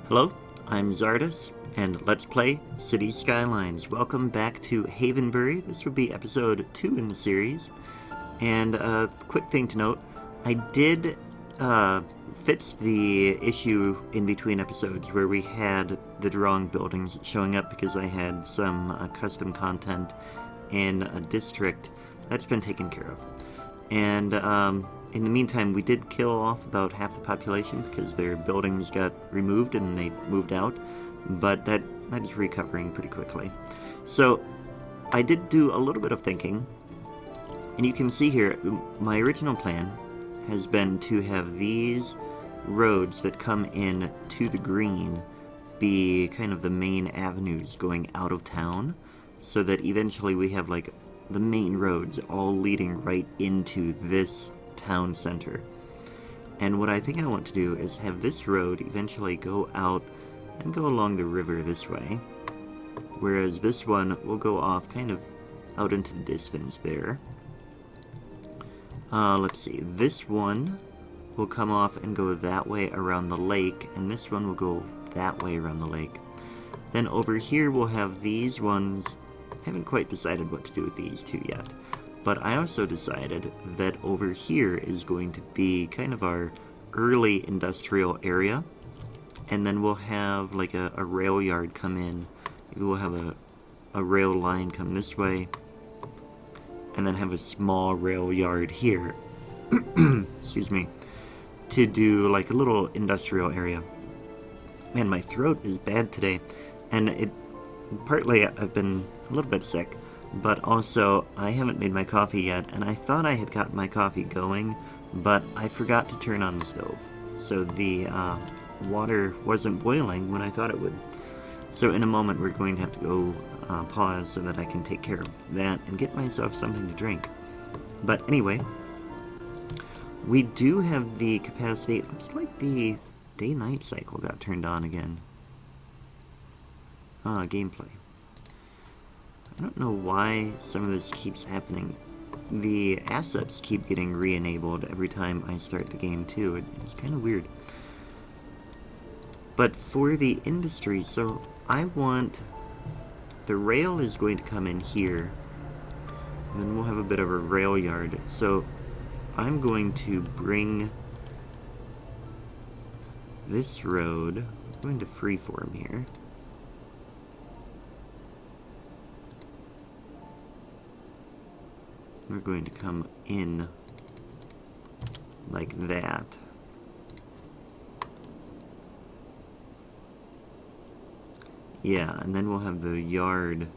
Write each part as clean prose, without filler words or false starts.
Hello, I'm Zardus, and let's play City Skylines. Welcome back to Havenbury. This would be episode 2 in the series. And a quick thing to note, I did fix the issue in between episodes where we had the wrong buildings showing up because I had some custom content in a district. That's been taken care of. And in the meantime, we did kill off about half the population because their buildings got removed and they moved out, but that is recovering pretty quickly. So I did do a little bit of thinking, and you can see here, my original plan has been to have these roads that come in to the green be kind of the main avenues going out of town, so that eventually we have like the main roads all leading right into this town center. And what I think I want to do is have this road eventually go out and go along the river this way, whereas this one will go off kind of out into the distance there. Let's see, this one will come off and go that way around the lake, and this one will go that way around the lake. Then over here we'll have these ones. I haven't quite decided what to do with these two yet, but I also decided that over here is going to be kind of our early industrial area, and then we'll have like a rail yard come in. Maybe we'll have a rail line come this way, and then have a small rail yard here, excuse me, to do like a little industrial area. Man, my throat is bad today, and partly I've been a little bit sick, but also I haven't made my coffee yet, and I thought I had gotten my coffee going, but I forgot to turn on the stove, so the water wasn't boiling when I thought it would. So in a moment we're going to have to go pause so that I can take care of that and get myself something to drink. But anyway, we do have the capacity. It looks like the day-night cycle got turned on again. Gameplay. I don't know why some of this keeps happening. The assets keep getting re-enabled every time I start the game too. It's kind of weird. But for the industry, so I want... the rail is going to come in here, and then we'll have a bit of a rail yard. So I'm going to bring this road, I'm going to freeform here. We're going to come in like that. Yeah, and then we'll have the yard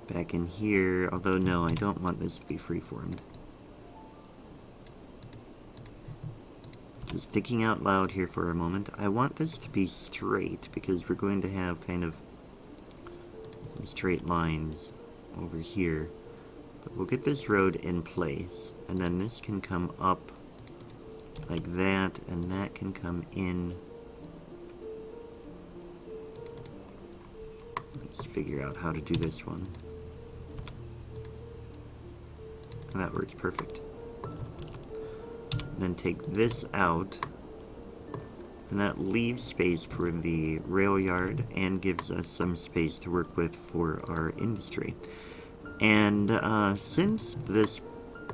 back in here, although no, I don't want this to be freeformed. Just thinking out loud here for a moment. I want this to be straight because we're going to have kind of some straight lines over here. But we'll get this road in place, and then this can come up like that, and that can come in. Let's figure out how to do this one. That works perfect. And then take this out, and that leaves space for the rail yard and gives us some space to work with for our industry. And since this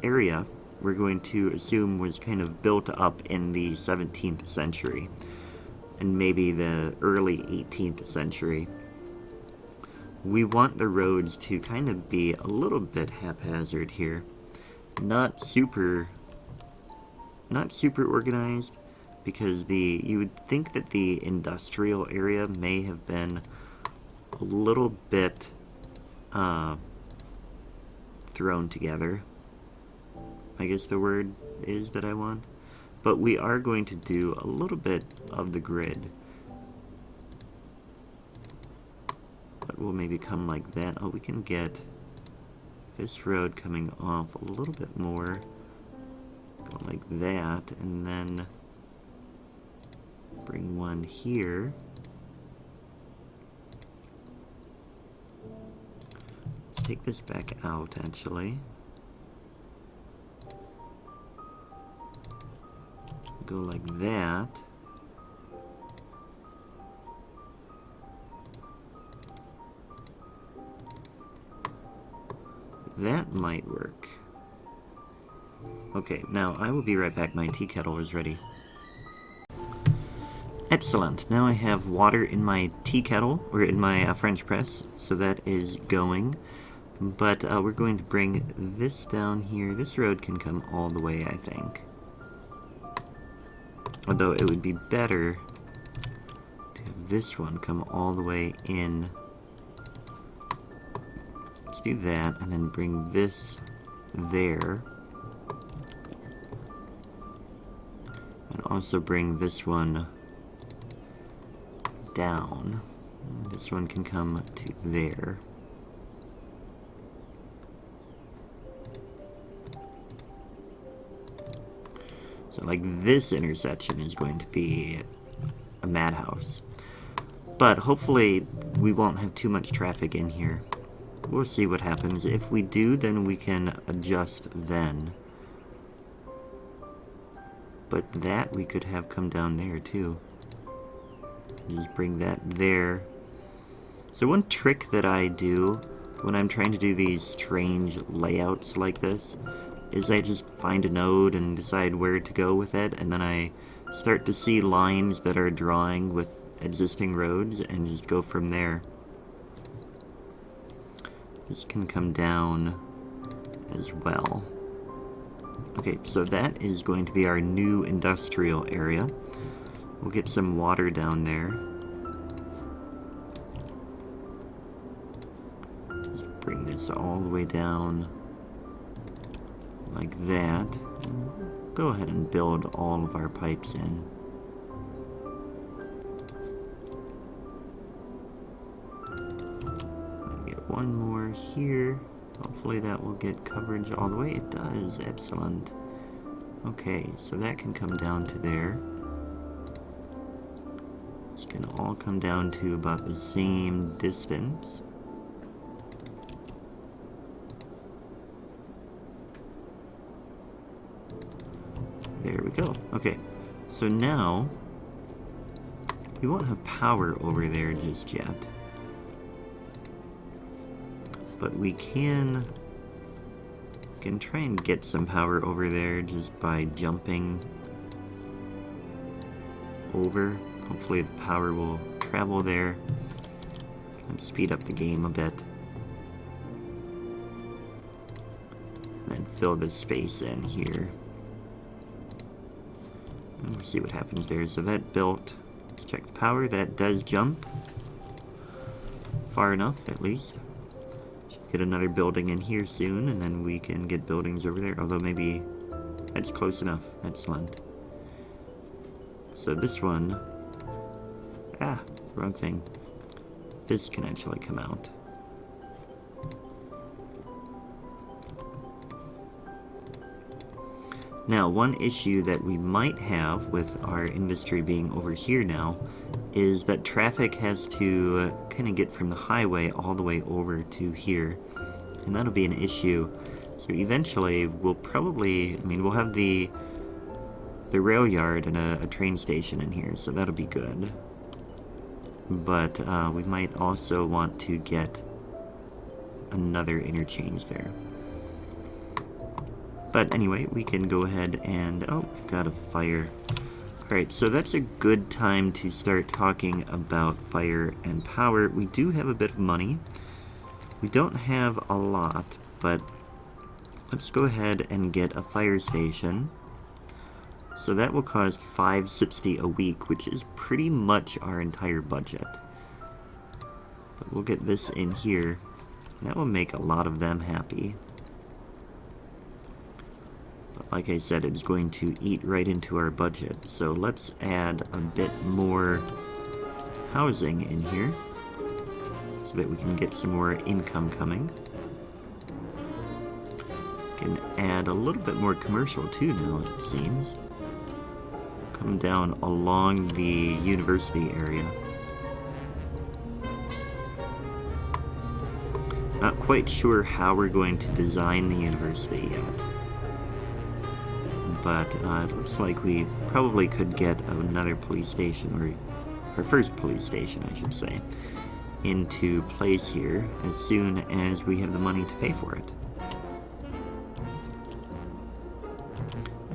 area, we're going to assume, was kind of built up in the 17th century, and maybe the early 18th century, we want the roads to kind of be a little bit haphazard here. Not super organized, because you would think that the industrial area may have been a little bit thrown together, I guess the word is that I want. But we are going to do a little bit of the grid. But we'll maybe come like that. Oh, we can get this road coming off a little bit more. Go like that, and then bring one here. Take this back out, actually. Go like that. That might work. Okay, now I will be right back. My tea kettle is ready. Excellent. Now I have water in my tea kettle, or in my French press, so that is going. But we're going to bring this down here. This road can come all the way, I think. Although it would be better to have this one come all the way in. Let's do that, and then bring this there. And also bring this one down. This one can come to there. So like this intersection is going to be a madhouse. But hopefully we won't have too much traffic in here. We'll see what happens. If we do, then we can adjust then. But that we could have come down there too. Just bring that there. So one trick that I do when I'm trying to do these strange layouts like this is I just find a node and decide where to go with it, and then I start to see lines that are drawing with existing roads and just go from there. This can come down as well. Okay, so that is going to be our new industrial area. We'll get some water down there. Just bring this all the way down like that. Go ahead and build all of our pipes in. Get one more here. Hopefully that will get coverage all the way. It does. Excellent. Okay, so that can come down to there. It's going to all come down to about the same distance. There we go. Okay, so now we won't have power over there just yet. But we can try and get some power over there just by jumping over. Hopefully the power will travel there and speed up the game a bit. And then fill this space in here. And we'll see what happens there. So that built. Let's check the power. That does jump. Far enough, at least. Should get another building in here soon, and then we can get buildings over there. Although maybe that's close enough. Excellent. So this one... Ah, wrong thing. This can actually come out. Now, one issue that we might have with our industry being over here now is that traffic has to kind of get from the highway all the way over to here. And that'll be an issue. So eventually, we'll probably, we'll have the rail yard and a train station in here, so that'll be good. But we might also want to get another interchange there. But anyway, we can go ahead and... Oh, we've got a fire. Alright, so that's a good time to start talking about fire and power. We do have a bit of money. We don't have a lot, but let's go ahead and get a fire station. So that will cost $5.60 a week, which is pretty much our entire budget. But we'll get this in here. That will make a lot of them happy. But like I said, it's going to eat right into our budget. So let's add a bit more housing in here so that we can get some more income coming. Can add a little bit more commercial too now, it seems. Come down along the university area. Not quite sure how we're going to design the university yet. But it looks like we probably could get another police station, or our first police station, I should say, into place here as soon as we have the money to pay for it.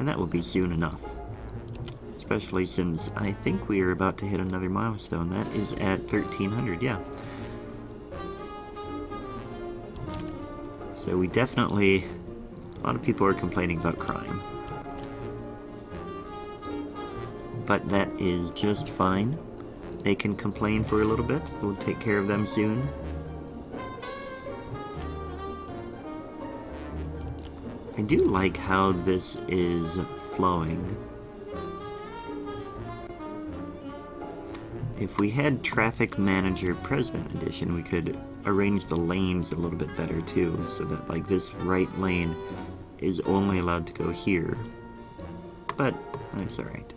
And that will be soon enough. Especially since I think we are about to hit another milestone. That is at 1,300, yeah. So we definitely... A lot of people are complaining about crime. But that is just fine. They can complain for a little bit. We'll take care of them soon. I do like how this is flowing. If we had Traffic Manager President Edition, we could arrange the lanes a little bit better too, so that like this right lane is only allowed to go here. But that's alright.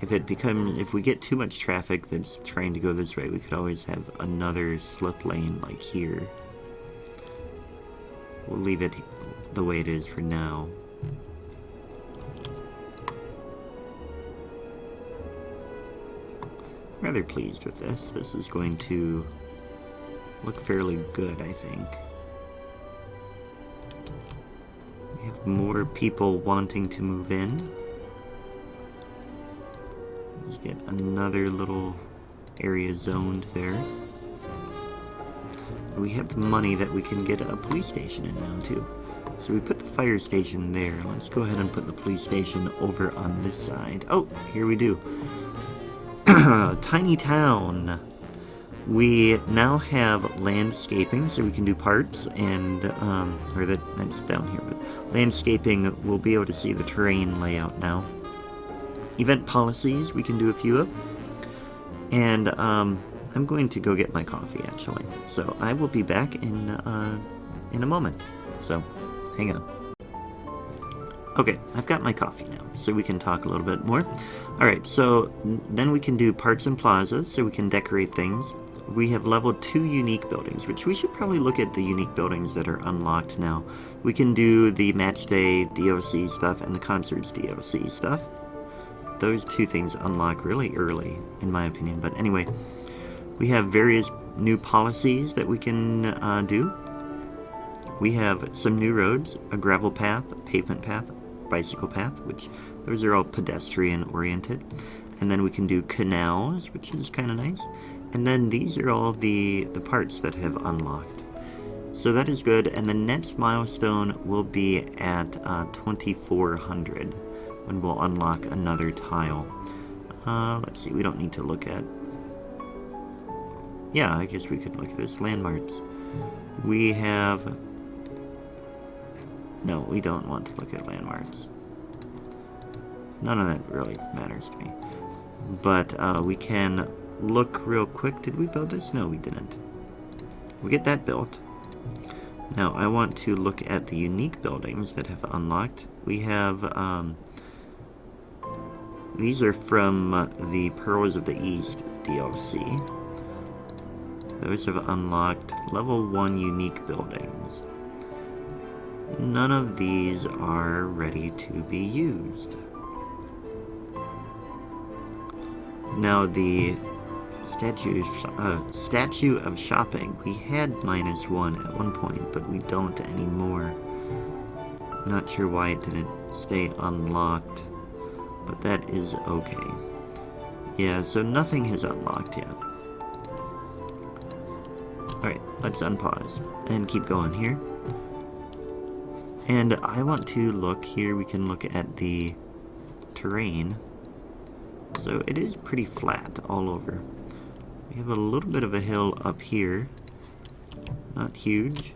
If we get too much traffic that's trying to go this way, we could always have another slip lane like here. We'll leave it the way it is for now. Rather pleased with this. This is going to look fairly good, I think. We have more people wanting to move in. Let's get another little area zoned there. We have the money that we can get a police station in now too. So we put the fire station there. Let's go ahead and put the police station over on this side. Oh, here we do. Tiny town. We now have landscaping, so we can do parts and that's down here. But landscaping, we'll be able to see the terrain layout now. Event policies, we can do a few of, and I'm going to go get my coffee actually. So I will be back in a moment. So hang on. Okay, I've got my coffee now, so we can talk a little bit more. Alright, so then we can do parts and plazas, so we can decorate things. We have level 2 unique buildings, which we should probably look at the unique buildings that are unlocked now. We can do the match day DOC stuff and the concerts DOC stuff. Those two things unlock really early, in my opinion. But anyway, we have various new policies that we can do. We have some new roads, a gravel path, a pavement path, bicycle path, which those are all pedestrian oriented. And then we can do canals, which is kind of nice. And then these are all the parts that have unlocked. So that is good. And the next milestone will be at 2,400 when we'll unlock another tile. Let's see, we don't need to look at... Yeah, I guess we could look at this. Landmarks. We have... No, we don't want to look at landmarks. None of that really matters to me. But we can look real quick. Did we build this? No, we didn't. We get that built. Now, I want to look at the unique buildings that have unlocked. We have... these are from the Pearls of the East DLC. Those have unlocked level 1 unique buildings. None of these are ready to be used. Now the statue of shopping, we had -1 at one point, but we don't anymore. Not sure why it didn't stay unlocked, but that is okay. Yeah, so nothing has unlocked yet. Alright, let's unpause and keep going here. And I want to look here, we can look at the terrain. So it is pretty flat all over. We have a little bit of a hill up here. Not huge.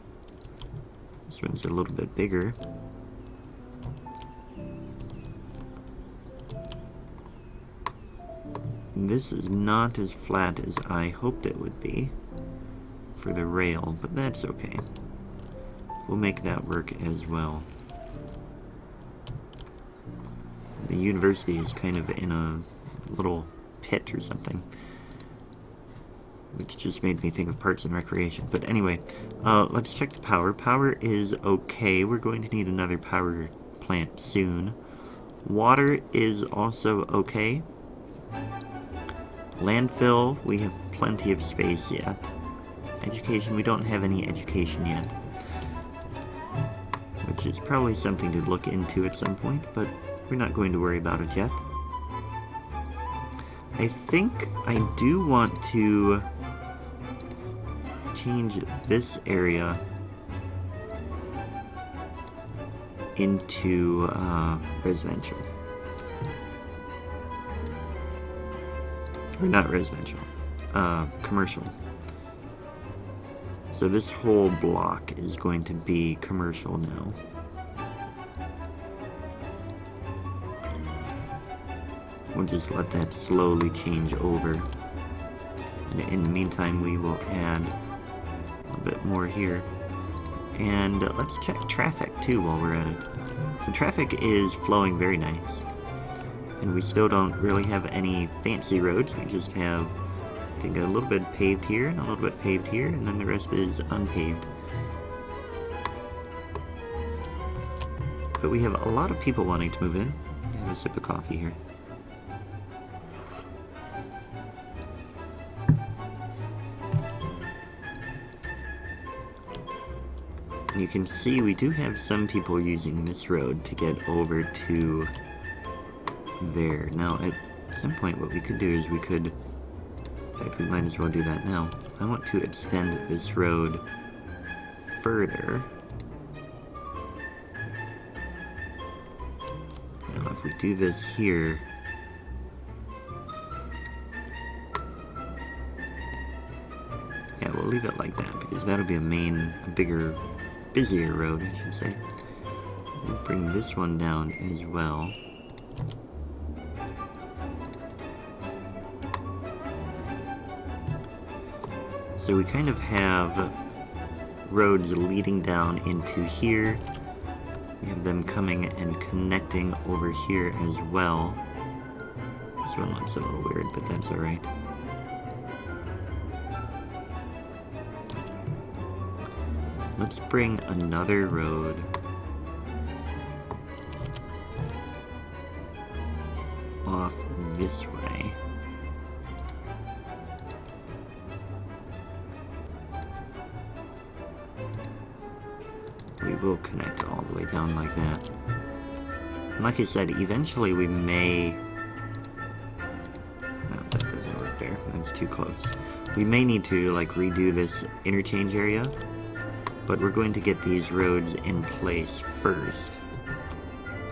This one's a little bit bigger. This is not as flat as I hoped it would be for the rail, but that's okay. We'll make that work as well. The university is kind of in a little pit or something, which just made me think of Parks and Recreation. But anyway, let's check the power. Power is okay. We're going to need another power plant soon. Water is also okay. Landfill, we have plenty of space yet. Education, we don't have any education yet, which which is probably something to look into at some point, but we're not going to worry about it yet. I think I do want to change this area into residential. Or not residential, commercial. So this whole block is going to be commercial now. We'll just let that slowly change over. And in the meantime, we will add a little bit more here. And let's check traffic too while we're at it. So traffic is flowing very nice. And we still don't really have any fancy roads. We just have, I think, a little bit paved here and a little bit paved here, and then the rest is unpaved. But we have a lot of people wanting to move in. Have a sip of coffee here. You can see we do have some people using this road to get over to there. Now, at some point, what we could do is we could, in fact, we might as well do that now. I want to extend this road further. Now, if we do this here, yeah, we'll leave it like that because that'll be a bigger, busier road, I should say. We'll bring this one down as well. So we kind of have roads leading down into here. We have them coming and connecting over here as well. This one looks a little weird, but that's alright. Let's bring another road off this way. We will connect all the way down like that. And like I said, eventually we may... No, that doesn't work there. That's too close. We may need to, like, redo this interchange area. But we're going to get these roads in place first,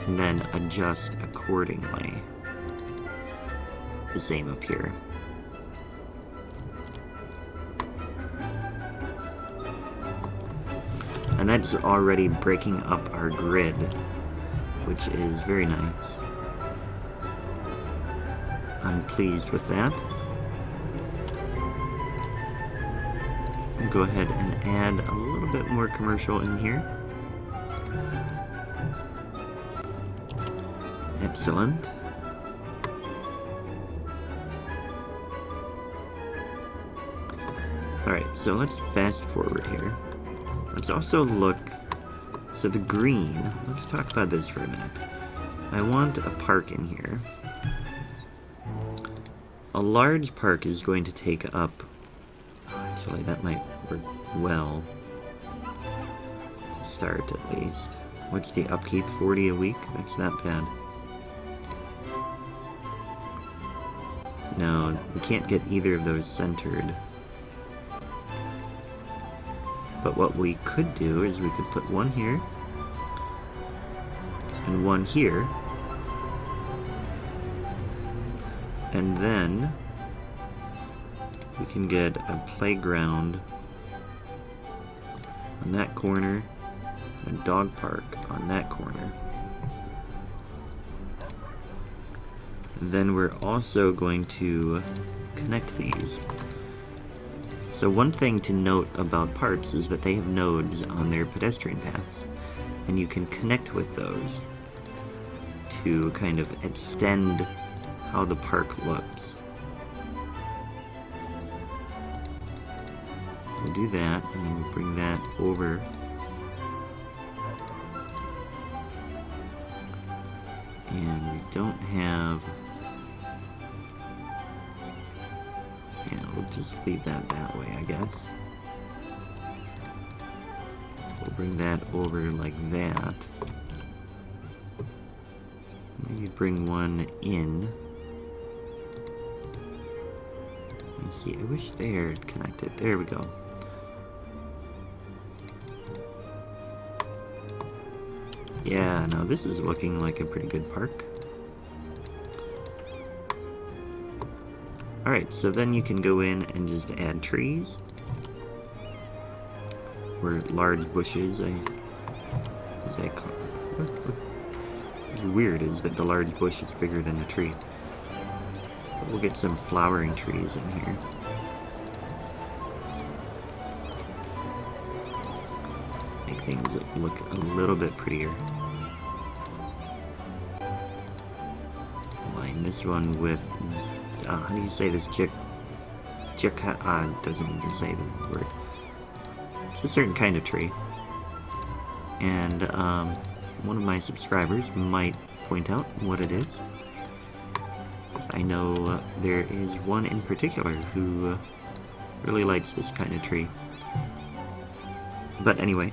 and then adjust accordingly. The same up here. And that's already breaking up our grid, which is very nice. I'm pleased with that. I'll go ahead and add a little bit more commercial in here. Excellent. Alright, so let's fast forward here. Let's also look, so the green, let's talk about this for a minute. I want a park in here. A large park is going to take up, actually that might work well. Start at least. What's the upkeep? 40 a week? That's not bad. No, we can't get either of those centered. But what we could do is we could put one here and one here, and then we can get a playground on that corner, and a dog park on that corner. And then we're also going to connect these. So one thing to note about parks is that they have nodes on their pedestrian paths, and you can connect with those to kind of extend how the park looks. We'll do that, and then we'll bring that over. And we don't have... Yeah, we'll just leave that that way, I guess. We'll Bring that over like that. Maybe bring one in. Let me see, I wish they're connected. There we go. Yeah, no, this is looking like a pretty good park. Alright, so then you can go in and just add trees. Or large bushes, what's weird is that the large bush is bigger than the tree. But we'll get some flowering trees in here. Make things look a little bit prettier. Line this one with, how do you say this? Doesn't even say the word. It's a certain kind of tree. And one of my subscribers might point out what it is. I know there is one in particular who really likes this kind of tree. But anyway,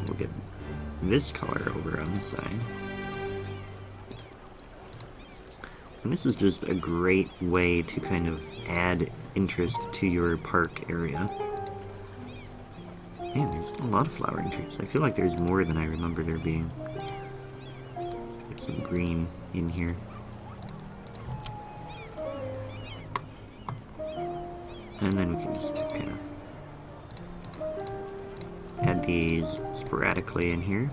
we'll get this color over on this side. And this is just a great way to kind of add interest to your park area. Man, there's a lot of flowering trees. I feel like there's more than I remember there being. Get some green in here. And then we can just kind of add these sporadically in here.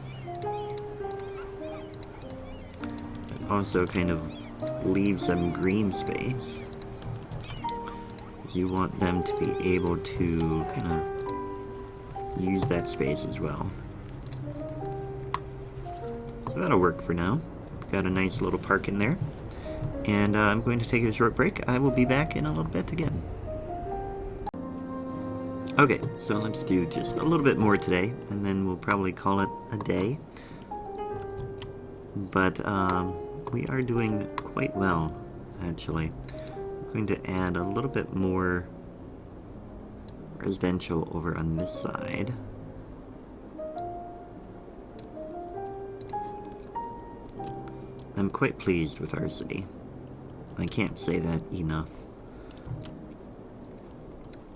But also kind of leave some green space, because you want them to be able to kind of use that space as well. So that'll work for now. We've got a nice little park in there, and I'm going to take a short break. I will be back in a little bit again. Okay, so let's do just a little bit more today, and then we'll probably call it a day. But we are doing quite well, actually. I'm going to add a little bit more residential over on this side. I'm quite pleased with our city. I can't say that enough.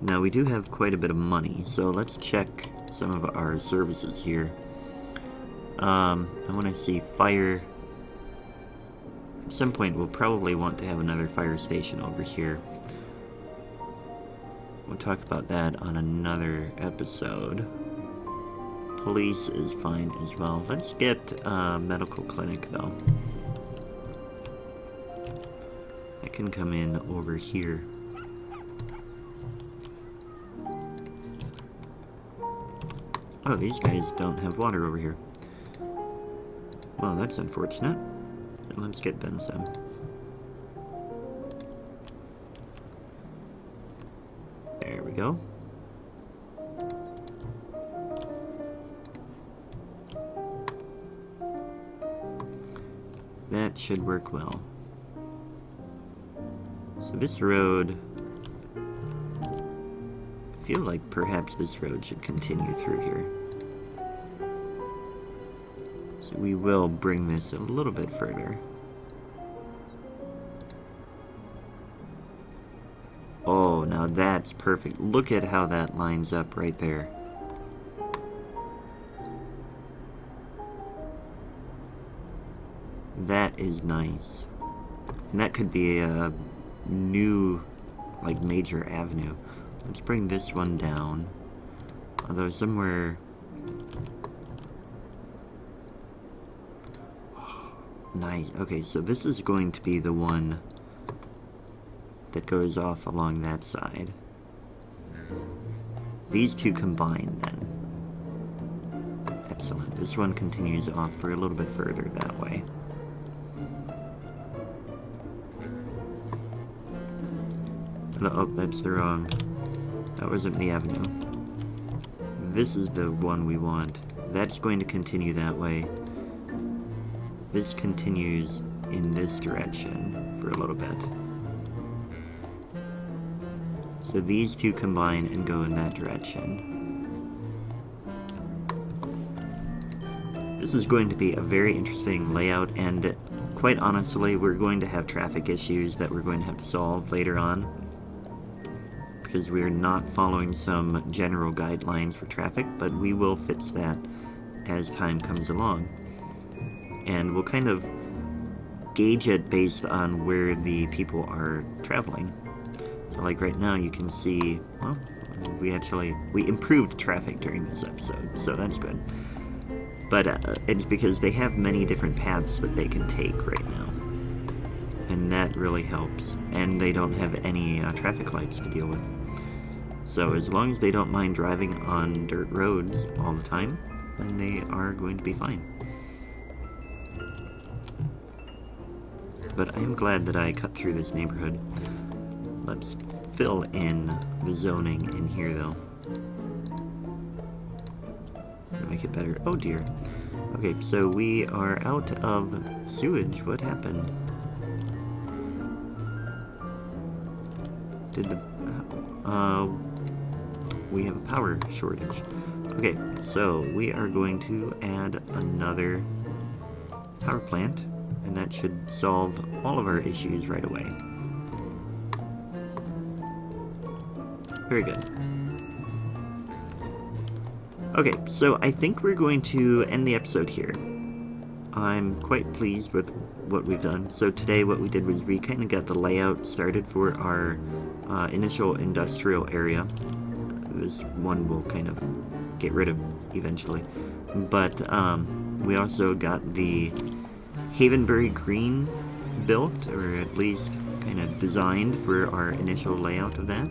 Now, we do have quite a bit of money, so let's check some of our services here. I want to see fire. At some point, we'll probably want to have another fire station over here. We'll talk about that on another episode. Police is fine as well. Let's get a medical clinic, though. That can come in over here. Oh, these guys don't have water over here. Well, that's unfortunate. Let's get them some. There we go. That should work well. So this road, I feel like perhaps this road should continue through here. So we will bring this a little bit further. Oh, now that's perfect. Look at how that lines up right there. That is nice. And that could be a new, like, major avenue. Let's bring this one down. Although somewhere... Nice. Okay, so this is going to be the one that goes off along that side. These two combine then. Excellent. This one continues off for a little bit further that way. Oh, that's the wrong... That wasn't the avenue. This is the one we want. That's going to continue that way. This continues in this direction for a little bit. So these two combine and go in that direction. This is going to be a very interesting layout, and quite honestly, we're going to have traffic issues that we're going to have to solve later on, because we're not following some general guidelines for traffic, but we will fix that as time comes along. And we'll kind of gauge it based on where the people are traveling. So like right now you can see, well, we improved traffic during this episode, so that's good. But it's because they have many different paths that they can take right now, and that really helps. And they don't have any traffic lights to deal with. So as long as they don't mind driving on dirt roads all the time, then they are going to be fine. But I'm glad that I cut through this neighborhood. Let's fill in the zoning in here, though. Make it better. Oh dear. Okay, so we are out of sewage. What happened? We have a power shortage. Okay, so we are going to add another power plant, and that should solve all of our issues right away. Very good. Okay, so I think we're going to end the episode here. I'm quite pleased with what we've done. So today what we did was we kind of got the layout started for our initial industrial area. This one we'll kind of get rid of eventually. But we also got the Havenbury Green built, or at least kind of designed for our initial layout of that.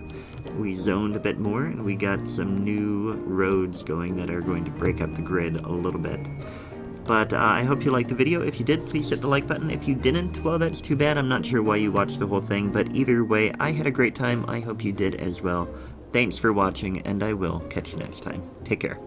We zoned a bit more, and we got some new roads going that are going to break up the grid a little bit. But I hope you liked the video. If you did, please hit the like button. If you didn't, well, that's too bad. I'm not sure why you watched the whole thing, but either way, I had a great time. I hope you did as well. Thanks for watching, and I will catch you next time. Take care.